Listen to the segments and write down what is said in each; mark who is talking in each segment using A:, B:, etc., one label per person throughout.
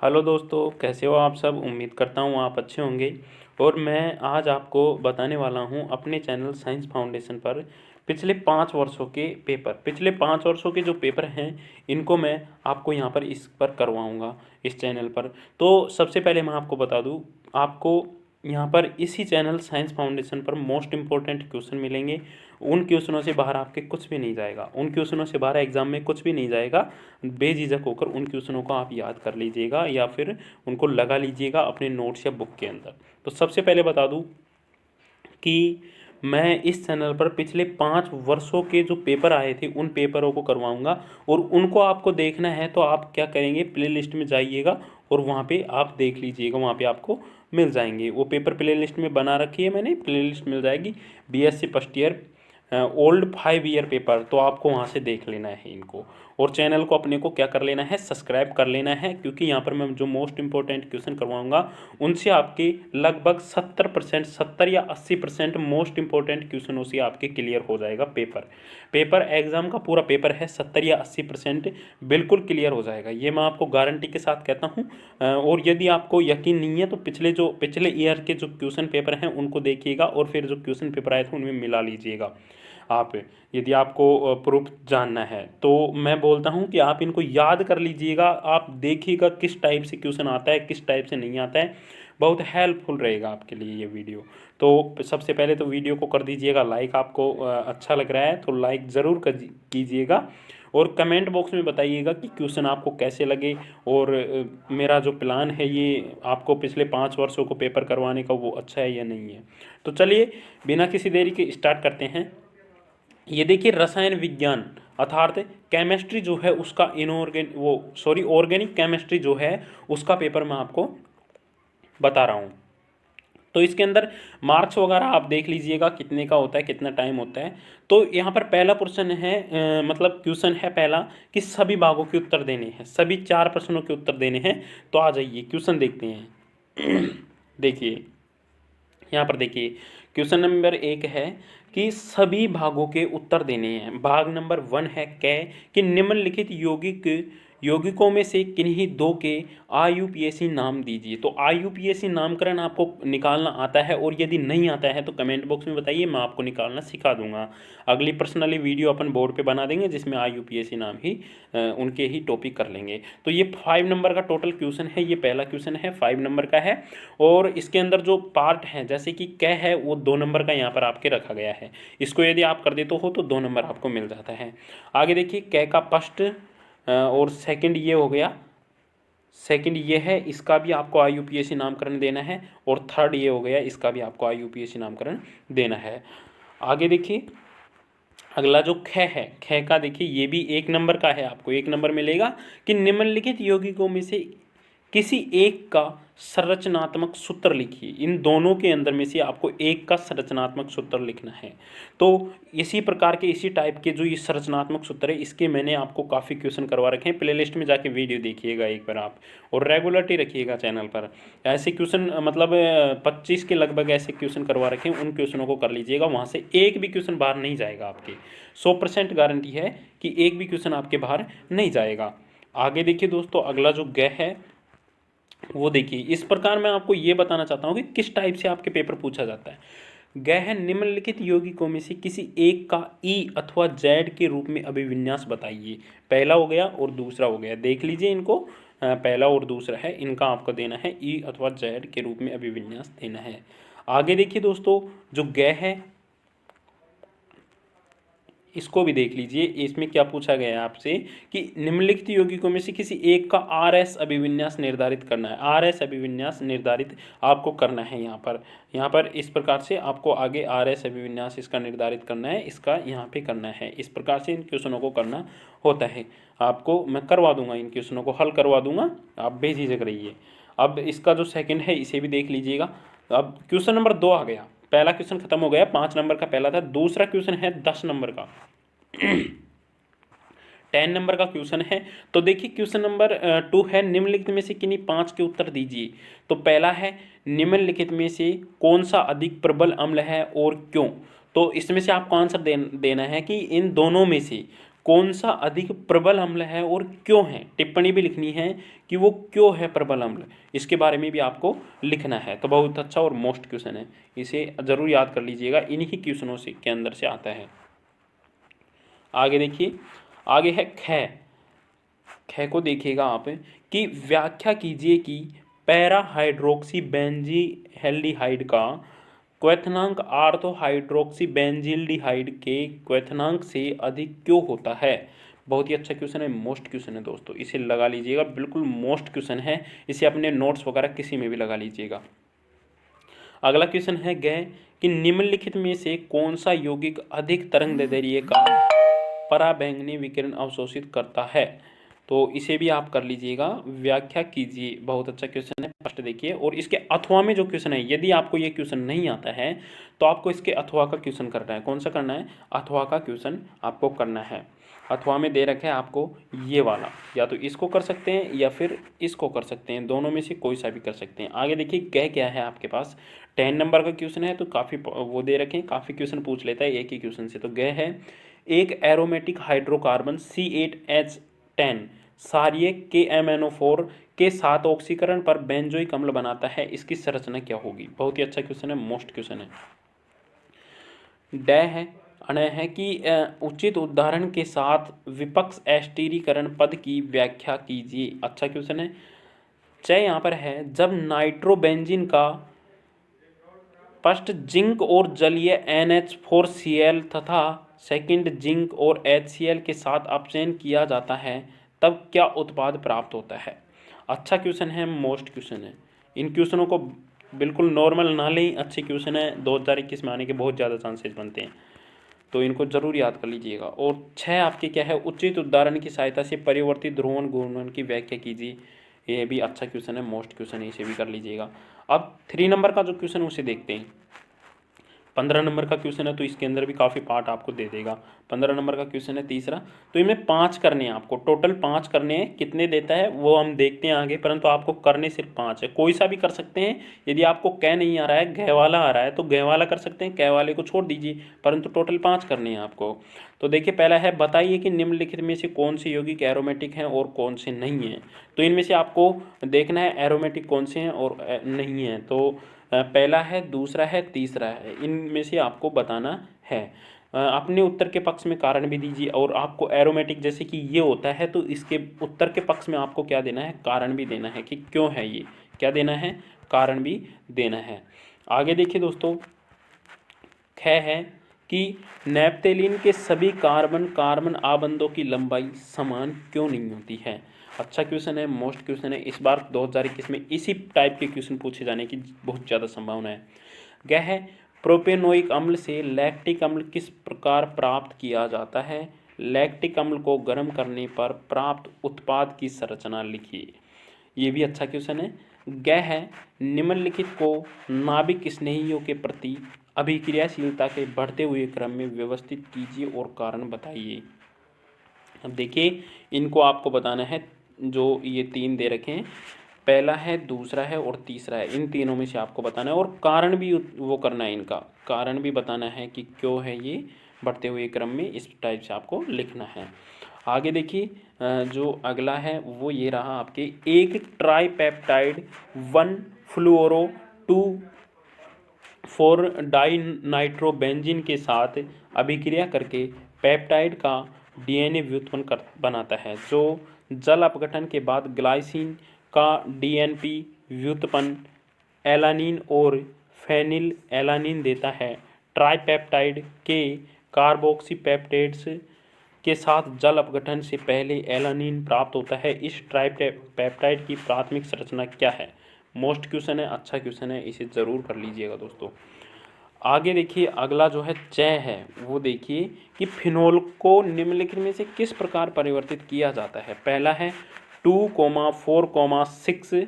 A: Hello दोस्तों, कैसे हो आप सब। उम्मीद करता हूँ आप अच्छे होंगे। और मैं आज आपको बताने वाला हूँ अपने चैनल साइंस फाउंडेशन पर पिछले 5 वर्षों के जो पेपर हैं इनको मैं आपको यहाँ पर इस पर करवाऊँगा, इस चैनल पर। तो सबसे पहले मैं आपको बता दूँ, आपको यहाँ पर इसी चैनल साइंस फाउंडेशन पर मोस्ट इम्पोर्टेंट क्वेश्चन मिलेंगे। उन क्वेश्चनों से बाहर आपके कुछ भी नहीं जाएगा, उन क्वेश्चनों से बाहर एग्जाम में कुछ भी नहीं जाएगा। बेझिझक होकर उन क्वेश्चनों को आप याद कर लीजिएगा या फिर उनको लगा लीजिएगा अपने नोट्स या बुक के अंदर। तो सबसे पहले बता दूं कि मैं इस चैनल पर पिछले 5 वर्षों के जो पेपर आए थे उन पेपरों को करवाऊंगा। और उनको आपको देखना है तो आप क्या करेंगे, प्ले लिस्ट में जाइएगा और वहाँ पे आप देख लीजिएगा, वहाँ पे आपको मिल जाएंगे वो पेपर। प्ले लिस्ट में बना रखी है मैंने, प्ले लिस्ट मिल जाएगी। BSc first year old 5 year paper, तो आपको वहाँ से देख लेना है इनको। और चैनल को अपने को क्या कर लेना है, सब्सक्राइब कर लेना है, क्योंकि यहाँ पर मैं जो मोस्ट इंपॉर्टेंट क्वेश्चन करवाऊंगा उनसे आपके लगभग 70%, 70 या 80% मोस्ट इंपॉर्टेंट क्वेश्चनों से आपके क्लियर हो जाएगा पेपर एग्जाम का पूरा पेपर है। 70 या 80% बिल्कुल क्लियर हो जाएगा, ये मैं आपको गारंटी के साथ कहता हूँ। और यदि आपको यकीन नहीं है तो पिछले ईयर के जो क्वेश्चन पेपर हैं उनको देखिएगा और फिर जो क्वेश्चन पेपर आए थे उनमें मिला लीजिएगा आप। यदि आपको प्रूफ जानना है तो मैं बोलता हूँ कि आप इनको याद कर लीजिएगा, आप देखिएगा किस टाइप से क्वेश्चन आता है, किस टाइप से नहीं आता है। बहुत हेल्पफुल रहेगा आपके लिए ये वीडियो। तो सबसे पहले तो वीडियो को कर दीजिएगा लाइक, आपको अच्छा लग रहा है तो लाइक ज़रूर कीजिएगा। और कमेंट बॉक्स में बताइएगा कि क्वेश्चन आपको कैसे लगे। और मेरा जो प्लान है ये आपको पिछले 5 वर्षों को पेपर करवाने का, वो अच्छा है या नहीं है। तो चलिए बिना किसी देरी के स्टार्ट करते हैं। ये देखिए, रसायन विज्ञान अर्थात केमिस्ट्री जो है उसका ऑर्गेनिक केमिस्ट्री जो है उसका पेपर मैं आपको बता रहा हूँ। तो इसके अंदर मार्क्स वगैरह आप देख लीजिएगा कितने का होता है, कितना टाइम होता है। तो यहाँ पर पहला प्रश्न है, मतलब क्वेश्चन है पहला कि सभी भागों के उत्तर देने हैं, सभी 4 प्रश्नों के उत्तर देने हैं। तो आ जाइए क्वेश्चन देखते हैं। देखिए यहाँ पर देखिए, क्वेश्चन नंबर 1 है कि सभी भागों के उत्तर देने हैं। भाग नंबर 1 है कि निम्नलिखित यौगिकों में से किन्हीं दो के आईयूपीएसी नाम दीजिए। तो आईयूपीएसी नामकरण आपको निकालना आता है, और यदि नहीं आता है तो कमेंट बॉक्स में बताइए, मैं आपको निकालना सिखा दूंगा। अगली पर्सनली वीडियो अपन बोर्ड पे बना देंगे जिसमें आईयूपीएसी नाम ही उनके ही टॉपिक कर लेंगे। तो ये 5 नंबर का टोटल क्वेश्चन है, ये पहला क्वेश्चन है, 5 नंबर का है। और इसके अंदर जो पार्ट है जैसे कि कै है वो 2 नंबर का यहाँ पर आपके रखा गया है। इसको यदि आप कर देते हो तो 2 नंबर आपको मिल जाता है। आगे देखिए, कै का फर्स्ट और सेकंड ये हो गया, सेकंड ये है, इसका भी आपको आईयूपीएसी नामकरण देना है। और थर्ड ये हो गया, इसका भी आपको आईयूपीएसी नामकरण देना है। आगे देखिए, अगला जो ख है, ख का देखिए ये भी 1 नंबर का है, आपको 1 नंबर मिलेगा कि निम्नलिखित यौगिकों में से किसी एक का संरचनात्मक सूत्र लिखिए। इन दोनों के अंदर में से आपको एक का संरचनात्मक सूत्र लिखना है। तो इसी प्रकार के, इसी टाइप के जो ये संरचनात्मक सूत्र है, इसके मैंने आपको काफ़ी क्वेश्चन करवा रखे हैं। प्ले लिस्ट में जाके वीडियो देखिएगा एक बार आप, और रेगुलरली रखिएगा चैनल पर। ऐसे क्वेश्चन मतलब 25 के लगभग ऐसे क्वेश्चन करवा रखे हैं, उन क्वेश्चनों को कर लीजिएगा, वहाँ से एक भी क्वेश्चन बाहर नहीं जाएगा आपके। 100% गारंटी है कि एक भी क्वेश्चन आपके बाहर नहीं जाएगा। आगे देखिए दोस्तों, अगला जो ग है वो देखिए, इस प्रकार मैं आपको ये बताना चाहता हूँ कि किस टाइप से आपके पेपर पूछा जाता है। गह निम्नलिखित यौगिकों में से किसी एक का ई अथवा जेड के रूप में अभिविन्यास बताइए। पहला हो गया और दूसरा हो गया, देख लीजिए इनको। पहला और दूसरा है, इनका आपको देना है ई अथवा जेड के रूप में अभिविन्यास देना है। आगे देखिए दोस्तों, जो गह है इसको भी देख लीजिए, इसमें क्या पूछा गया है आपसे कि निम्नलिखित यौगिकों में से किसी एक का आरएस अभिविन्यास निर्धारित करना है। आरएस अभिविन्यास निर्धारित आपको करना है यहाँ पर इस प्रकार से आपको आगे आरएस अभिविन्यास इसका निर्धारित करना है, इसका यहाँ पे करना है। इस प्रकार से इन क्वेश्चनों को करना होता है। आपको मैं करवा दूंगा, इन क्वेश्चनों को हल करवा दूंगा, आप बेझिझक रहिए। अब इसका जो सेकेंड है इसे भी देख लीजिएगा। अब क्वेश्चन नंबर 2 आ गया, पहला क्वेश्चन खत्म हो गया, 5 नंबर का पहला था। दूसरा क्वेश्चन है 10 नंबर का, 10 नंबर का क्वेश्चन है। तो देखिए क्वेश्चन नंबर 2 है, निम्नलिखित में से किन्हीं 5 के उत्तर दीजिए। तो पहला है, निम्नलिखित में से कौन सा अधिक प्रबल अम्ल है और क्यों। तो इसमें से आपको आंसर देना है कि इन दोनों में से कौन सा अधिक प्रबल अम्ल है और क्यों है। टिप्पणी भी लिखनी है कि वो क्यों है प्रबल अम्ल, इसके बारे में भी आपको लिखना है। तो बहुत अच्छा और मोस्ट क्वेश्चन है, इसे ज़रूर याद कर लीजिएगा, इन्हीं क्वेश्चनों से के अंदर से आता है। आगे देखिए, आगे है ख। ख को देखिएगा आप कि व्याख्या कीजिए कि पैरा हाइड्रोक्सी बेंजील्डिहाइड का क्वथनांक आर्थो हाइड्रोक्सी बेंजील्डिहाइड के क्वथनांक से अधिक क्यों होता है। बहुत ही अच्छा क्वेश्चन है, मोस्ट क्वेश्चन है दोस्तों, इसे लगा लीजिएगा, बिल्कुल मोस्ट क्वेश्चन है, इसे अपने नोट्स वगैरह किसी में भी लगा लीजिएगा। अगला क्वेश्चन है गह कि निम्नलिखित में से कौन सा यौगिक अधिक तरंगदैर्ध्य का पराबैंगनी विकिरण अवशोषित करता है। तो इसे भी आप कर लीजिएगा, व्याख्या कीजिए। बहुत अच्छा क्वेश्चन है, फर्स्ट देखिए। और इसके अथवा में जो क्वेश्चन है, यदि आपको ये क्वेश्चन नहीं आता है तो आपको इसके अथवा का क्वेश्चन करना है। कौन सा करना है, अथवा का क्वेश्चन आपको करना है। अथवा में दे रखे है आपको ये वाला, या तो इसको कर सकते हैं या फिर इसको कर सकते हैं, दोनों में से कोई सा भी कर सकते हैं। आगे देखिए गह क्या है आपके पास, 10 नंबर का क्वेश्चन है, तो काफ़ी वो दे रखे हैं, काफ़ी क्वेश्चन पूछ लेता है एक ही क्वेश्चन से। तो गह है एक एरोमेटिक हाइड्रोकार्बन C8H10 क्षारीय KMnO4 के साथ ऑक्सीकरण पर बेंजोइक अम्ल बनाता है, इसकी संरचना क्या होगी। बहुत ही अच्छा क्वेश्चन है, मोस्ट क्वेश्चन है। ड है अणय है कि उचित उदाहरण के साथ विपक्ष एस्टीरीकरण पद की व्याख्या कीजिए। अच्छा क्वेश्चन है। च यहाँ पर है जब नाइट्रोबेंजीन का फर्स्ट जिंक और जलीय NH4Cl तथा सेकंड जिंक और HCl के साथ अपचयन किया जाता है तब क्या उत्पाद प्राप्त होता है। अच्छा क्वेश्चन है, मोस्ट क्वेश्चन है। इन क्वेश्चनों को बिल्कुल नॉर्मल ना लें, अच्छे क्वेश्चन है, 2021 में आने के बहुत ज़्यादा चांसेस बनते हैं, तो इनको जरूर याद कर लीजिएगा। और 6 आपके क्या है, उचित उदाहरण की सहायता से परिवर्तित ध्रुवण घूर्णन की व्याख्या कीजिए। ये भी अच्छा क्वेश्चन है, मोस्ट क्वेश्चन है, इसे भी कर लीजिएगा। अब 3 नंबर का जो क्वेश्चन उसे देखते हैं। 15 नंबर का क्वेश्चन है, तो इसके अंदर भी काफ़ी पार्ट आपको दे देगा। 15 नंबर का क्वेश्चन है तीसरा, तो इनमें 5 करने हैं आपको, टोटल 5 करने हैं। कितने देता है वो हम देखते हैं आगे, परंतु आपको करने सिर्फ 5 है। कोई सा भी कर सकते हैं, यदि आपको कै नहीं आ रहा है, घ वाला आ रहा है तो घ वाला कर सकते हैं, कै वाले को छोड़ दीजिए, परंतु टोटल 5 करने हैं आपको। तो देखिए पहला है बताइए कि निम्नलिखित में से कौन से यौगिक एरोमेटिक हैं और कौन से नहीं हैं। तो इनमें से आपको देखना है एरोमेटिक कौन से हैं और नहीं हैं। तो पहला है, दूसरा है, तीसरा है, इनमें से आपको बताना है। अपने उत्तर के पक्ष में कारण भी दीजिए, और आपको एरोमेटिक जैसे कि ये होता है तो इसके उत्तर के पक्ष में आपको क्या देना है, कारण भी देना है कि क्यों है ये, क्या देना है, कारण भी देना है। आगे देखिए दोस्तों, ख है कि नैप्थेलीन के सभी कार्बन कार्बन आबंधों की लंबाई समान क्यों नहीं होती है। अच्छा क्वेश्चन है, मोस्ट क्वेश्चन है, इस बार 2021 में इसी टाइप के क्वेश्चन पूछे जाने की बहुत ज़्यादा संभावना है। गह है प्रोपेनोइक अम्ल से लैक्टिक अम्ल किस प्रकार प्राप्त किया जाता है। लैक्टिक अम्ल को गर्म करने पर प्राप्त उत्पाद की संरचना लिखिए। ये भी अच्छा क्वेश्चन है। गह है निम्नलिखित को नाभिक स्नेहियों के प्रति अभिक्रियाशीलता के बढ़ते हुए क्रम में व्यवस्थित कीजिए और कारण बताइए। अब देखिए इनको आपको बताना है, जो ये 3 दे रखे हैं, पहला है, दूसरा है और तीसरा है, इन तीनों में से आपको बताना है और कारण भी वो करना है, इनका कारण भी बताना है कि क्यों है ये बढ़ते हुए क्रम में, इस टाइप से आपको लिखना है। आगे देखिए जो अगला है वो ये रहा आपके, एक ट्राईपेप्टाइड 1 फ्लूओरो 2 4 डाइनाइट्रोबेंजीन के साथ अभिक्रिया करके पेप्टाइड का DNA व्युत्पन्न बनाता है, जो जल अपघटन के बाद ग्लाइसिन का DNP व्युत्पन्न एलानिन और फेनिल एलानिन देता है। ट्राईपेप्टाइड के कार्बोक्सीपेप्टेड्स के साथ जल अपघटन से पहले एलानिन प्राप्त होता है। इस ट्राईपेप्टाइड की प्राथमिक संरचना क्या है। मोस्ट क्वेश्चन है, अच्छा क्वेश्चन है, इसे ज़रूर कर लीजिएगा दोस्तों। आगे देखिए अगला जो है च है, वो देखिए कि फिनोल को निम्नलिखित में से किस प्रकार परिवर्तित किया जाता है। पहला है 2,4,6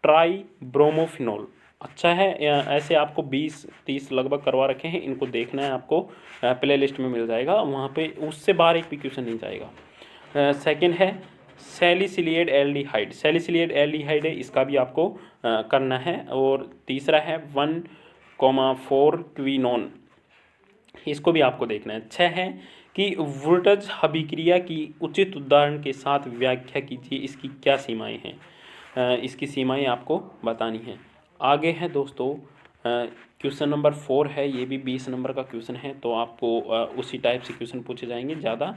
A: ट्राई ब्रोमोफिनोल। अच्छा है, ऐसे आपको 20-30 लगभग करवा रखे हैं, इनको देखना है आपको, प्ले लिस्ट में मिल जाएगा, वहाँ पे उससे बाहर एक भी क्वेश्चन नहीं जाएगा। सेकंड है सैलिसिलिएट एल्डिहाइड, सैलिसिलिएट एल्डिहाइड है, इसका भी आपको करना है। और तीसरा है 1,4 क्विनोन, इसको भी आपको देखना है। 6 है कि वोल्टेज अभिक्रिया की उचित उदाहरण के साथ व्याख्या कीजिए, इसकी क्या सीमाएं हैं। इसकी सीमाएं आपको बतानी है। आगे है दोस्तों क्वेश्चन नंबर 4 है, ये भी 20 नंबर का क्वेश्चन है, तो आपको उसी टाइप से क्वेश्चन पूछे जाएंगे ज़्यादा।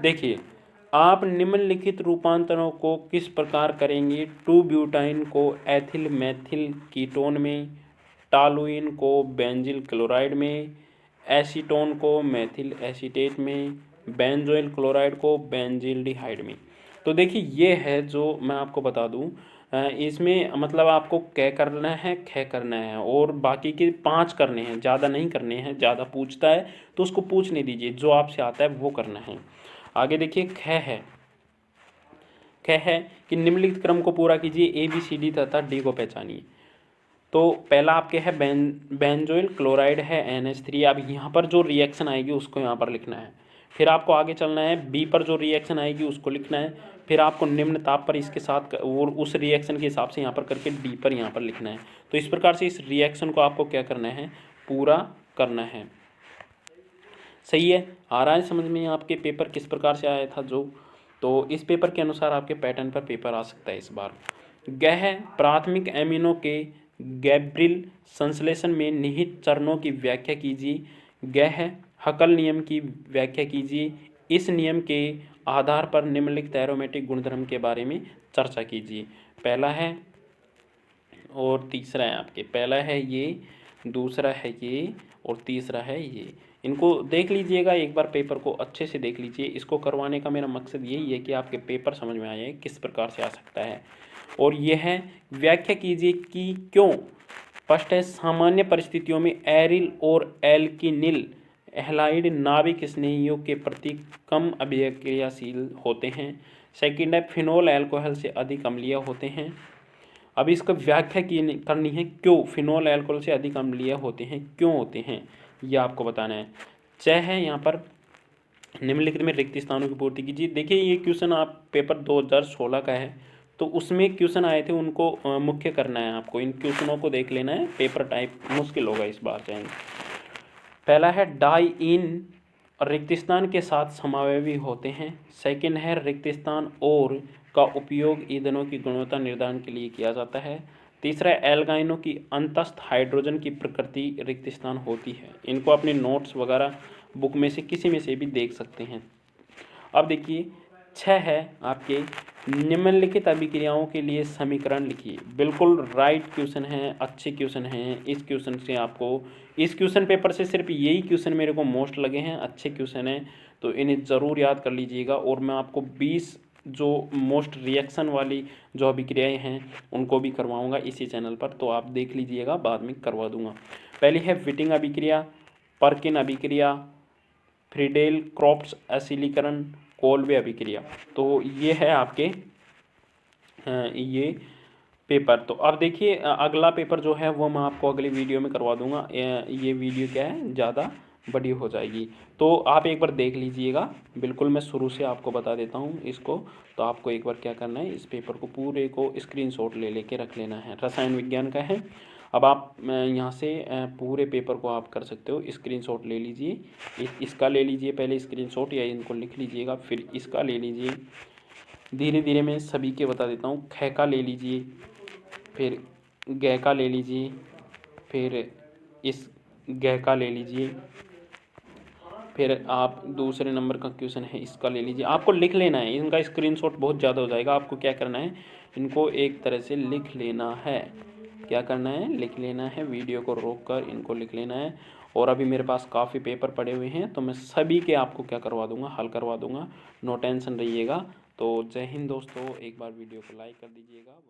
A: देखिए, आप निम्नलिखित रूपांतरों को किस प्रकार करेंगे। 2 ब्यूटाइन को एथिल मेथिल कीटोन में, टॉलुइन को बेंजिल क्लोराइड में, एसीटोन को मेथिल एसीटेट में, बेंजोइल क्लोराइड को बेंजिल्डिहाइड में। तो देखिए ये है जो मैं आपको बता दूं, इसमें मतलब आपको कै करना है, ख करना है और बाकी के 5 करने हैं, ज़्यादा नहीं करने हैं। ज़्यादा पूछता है तो उसको पूछने दीजिए, जो आपसे आता है वो करना है। आगे देखिए ख है कि निम्नलिखित क्रम को पूरा कीजिए, ABCD तथा D को पहचानिए। तो पहला आपके है बेंजोइल क्लोराइड है NH3। अब यहाँ पर जो रिएक्शन आएगी उसको यहाँ पर लिखना है। फिर आपको आगे चलना है, B पर जो रिएक्शन आएगी उसको लिखना है। फिर आपको निम्न ताप पर इसके साथ और उस रिएक्शन के हिसाब से यहाँ पर करके D पर यहाँ पर लिखना है। तो इस प्रकार से इस रिएक्शन को आपको क्या करना है, पूरा करना है। सही है, आ रहा है समझ में आपके पेपर किस प्रकार से आया था जो। तो इस पेपर के अनुसार आपके पैटर्न पर पेपर आ सकता है इस बार। गह प्राथमिक एमिनो के गैब्रिल संश्लेषण में निहित चरणों की व्याख्या कीजिए। गह हकल नियम की व्याख्या कीजिए। इस नियम के आधार पर निम्नलिखित एरोमेटिक गुणधर्म के बारे में चर्चा कीजिए। पहला है और तीसरा है आपके, पहला है ये, दूसरा है ये और तीसरा है ये। इनको देख लीजिएगा एक बार, पेपर को अच्छे से देख लीजिए। इसको करवाने का मेरा मकसद यही है कि आपके पेपर समझ में आ जाए किस प्रकार से आ सकता है। और यह है व्याख्या कीजिए कि क्यों। फर्स्ट है, सामान्य परिस्थितियों में एरिल और एल्किनिल हैलाइड नाभिक स्नेहियों के प्रति कम अभिक्रियाशील होते हैं। सेकंड है, फिनोल अल्कोहल से अधिक अम्लीय होते हैं। अब इसका व्याख्या करनी है, क्यों फिनोल अल्कोहल से अधिक अम्लीय होते हैं, क्यों होते हैं, ये आपको बताना है। 6 है यहाँ पर, निम्नलिखित में रिक्त स्थानों की पूर्ति कीजिए। देखिए ये क्वेश्चन आप पेपर 2016 का है, तो उसमें क्वेश्चन आए थे, उनको मुख्य करना है आपको। इन क्वेश्चनों को देख लेना है, पेपर टाइप मुश्किल होगा इस बार चाहेंगे। पहला है, डाई इन रिक्त स्थान के साथ समावयवी होते हैं। सेकंड है, रिक्त स्थान और का उपयोग ईंधनों की गुणवत्ता निर्धारण के लिए किया जाता है। तीसरा, एल्गाइनों की अंतस्थ हाइड्रोजन की प्रकृति रिक्त स्थान होती है। इनको अपने नोट्स वगैरह बुक में से किसी में से भी देख सकते हैं। अब देखिए 6 है आपके, निम्नलिखित अभिक्रियाओं के लिए समीकरण लिखिए। बिल्कुल राइट क्वेश्चन है, अच्छे क्वेश्चन हैं। इस क्वेश्चन से आपको, इस क्वेश्चन पेपर से सिर्फ यही क्वेश्चन मेरे को मोस्ट लगे हैं, अच्छे क्वेश्चन हैं, तो इन्हें ज़रूर याद कर लीजिएगा। और मैं आपको 20 जो मोस्ट रिएक्शन वाली जो अभिक्रियाएं हैं उनको भी करवाऊंगा इसी चैनल पर, तो आप देख लीजिएगा, बाद में करवा दूंगा। पहली है विटिंग अभिक्रिया, पर्किन अभिक्रिया, फ्रीडेल क्रॉफ्ट्स एसिलीकरण, कोल्बे अभिक्रिया। तो ये है आपके ये पेपर। तो अब देखिए अगला पेपर जो है वो मैं आपको अगली वीडियो में करवा दूंगा। ये वीडियो क्या है, ज़्यादा बड़ी हो जाएगी, तो आप एक बार देख लीजिएगा। बिल्कुल मैं शुरू से आपको बता देता हूँ इसको। तो आपको एक बार क्या करना है, इस पेपर को पूरे को स्क्रीनशॉट ले लेके रख लेना है। रसायन विज्ञान का है। अब आप यहाँ से पूरे पेपर को आप कर सकते हो, स्क्रीनशॉट ले लीजिए। इसका ले लीजिए पहले स्क्रीनशॉट, या इनको लिख लीजिएगा, फिर इसका ले लीजिए। धीरे धीरे मैं सभी के बता देता हूँ। ख का ले लीजिए, फिर ग का ले लीजिए, फिर इस ग का ले लीजिए, फिर आप दूसरे नंबर का क्वेश्चन है इसका ले लीजिए। आपको लिख लेना है, इनका स्क्रीनशॉट बहुत ज़्यादा हो जाएगा। आपको क्या करना है, इनको एक तरह से लिख लेना है। क्या करना है, लिख लेना है, वीडियो को रोक कर इनको लिख लेना है। और अभी मेरे पास काफ़ी पेपर पड़े हुए हैं, तो मैं सभी के आपको क्या करवा दूंगा, हल करवा दूंगा, नो टेंशन रहिएगा। तो जय हिंद दोस्तों, एक बार वीडियो को लाइक कर दीजिएगा।